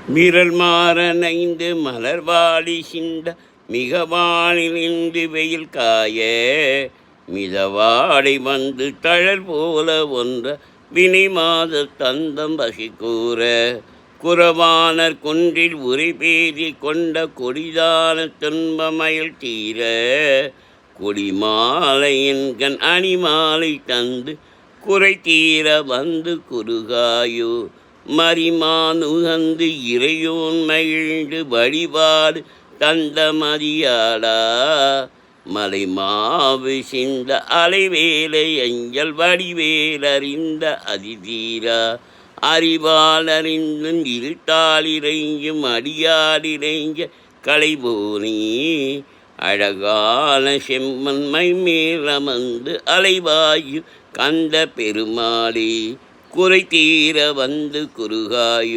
விரல் மாறனைந்து மலர்வாடி சிந்த மிகவானில் இன்று வெயில் காய மிதவாடை வந்து தழல் போல ஒன்ற வினை மாத தந்தம் வகை கூற குறவானர் குன்றில் உரை பேதி கொண்ட கொடிதான துன்பமயில் தீர கொடிமாலையின் கண் அணிமாலை தந்து குறை தீர வந்து குறுகாயோ மரிமானுகந்து இறையோன் மகிழ்ந்து வழிபாடு தந்த மதியாடா மலை மாவு சிந்த அலைவேலை அஞ்சல் வடிவேலறிந்த அதிதீரா அறிவால் அறிந்தும் இருட்டால் இறைஞ்சும் அடியாடிறைஞ்ச கலைபோனி அழகான செம்மன்மை மேலமர்ந்து அலைவாயு கந்த பெருமாளே குறை தீர வந்து குறுகாயோ.